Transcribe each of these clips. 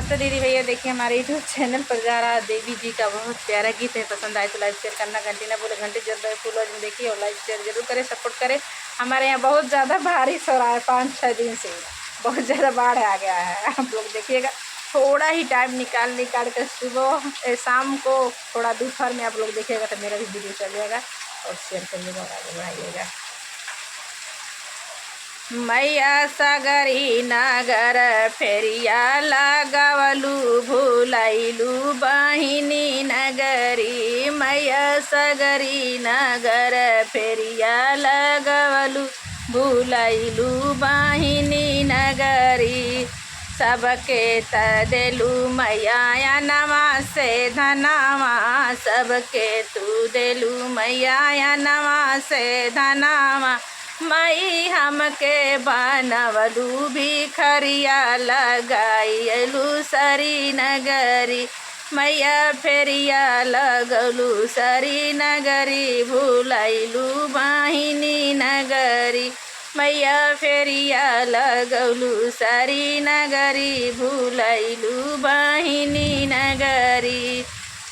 नमस्ते दीदी भैया, देखिए हमारे यूट्यूब चैनल पर जा रहा देवी जी का बहुत प्यारा गीत है। पसंद आए तो लाइक शेयर करना, घंटी ना बोले घंटे जरूर दबाए, फुल वॉच में देखिए और लाइक शेयर जरूर करें, सपोर्ट करें। हमारे यहाँ बहुत ज़्यादा बारिश हो रहा है, 5-6 दिन से बहुत ज़्यादा बाढ़ आ गया है। आप लोग देखिएगा, थोड़ा ही टाइम निकाल कर सुबह शाम को थोड़ा दोपहर में आप लोग देखिएगा तो मेरा भी वीडियो चल जाएगा और शेयर करिएगा और आगे बढ़ाइएगा। मैया सगरी नगर फेरिया लगावलू भूलैलू बहिनी नगरी। मैया सगरी नगर फेरिया लगावलू भूलैलू बहिनी नगरी। सबके तदेलू मैया नमा से धनावा, सबके तू देलू मैया नमा से धनावा। मई हमके बनवलू भिखरिया लगाइलू सरी नगरी। मैया फेरिया लगलू सरी नगरी, भूलैलू बहिनी नगरी। मैया फेरिया लगलू सरी नगरी, भूलैलू बहिनी नगरी।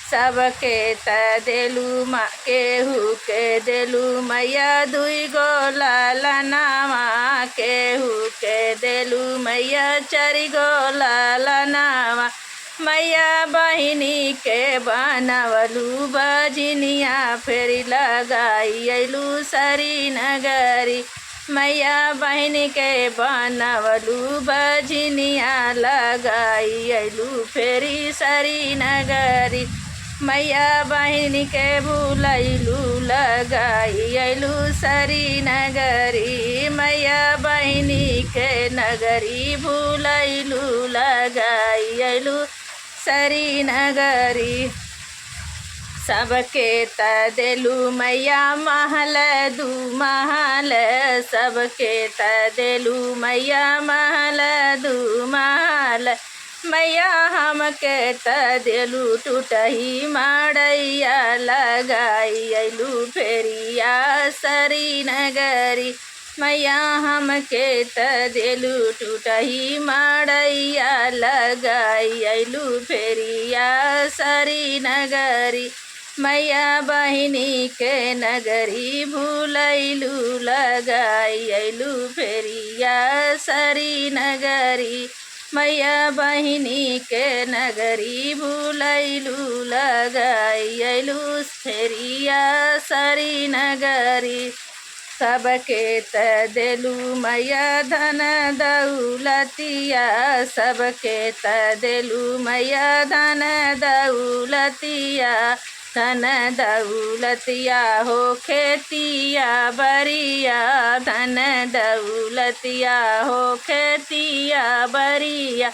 सबके तदेलू केहू के देलू मैया दुई गो लालनावा, केहू के देलू मैया चारि गो लालनावा। मैया बहिनी के बनवलू बजनिया फेरी लगाइलू सरी नगरी। मैया बहिनी के बनवलू बजनिया लगाइलू फेरी सरी नगरी। मैया बहिनी के भूलैलू लगाइलू सरी नगरी। मैया बहिनी के नगरी भूलैलू लगाइलू सरी नगरी। सबके तदेलू मैया महल दू महल, सबके तदेलू मैया महल दू महल। मैया हमके तदेलू टूटही मड़ैया लगाइलू फेरिया सरी नगरी। मैया हमके तदेलू टूटही मड़ैया लगाइलू फेरिया सरी नगरी। मैया बहिनी के नगरी भूलैलू लगाइलू फेरिया सरी नगरी। मैया बहिनी के नगरी भूलैलू लगाइलू फेरिया सरी नगरी। सबके तदेलू मैया धन दौलतिया, सबके तदेलू मैया धन दौलतिया। धन दौलतिया हो खेतिया बरिया, धन दौलतिया हो खेतिया बरिया।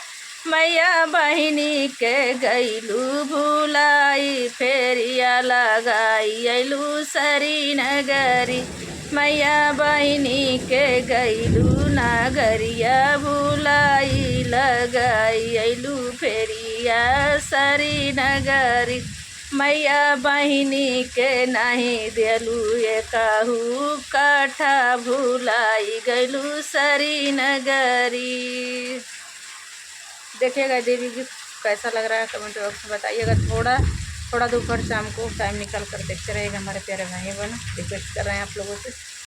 मैया बहिनी के गैलू भूलाई फेरिया लगाइलू सरी नगरी। मैया बहिनी के गैलू नगरिया भूलाई लगाइलू फेरिया सरी नगरी। मैया बहिनी के नहीं देलू ये कहू काठा भूलाई गैलू सरी नगरी। देखिएगा देवी जी कैसा लग रहा है, कमेंट बॉक्स में बताइएगा। थोड़ा दोपहर शाम को टाइम निकाल कर देखते रहिएगा हमारे प्यारे भाई बहन। रिक्वेस्ट कर रहे हैं आप लोगों से।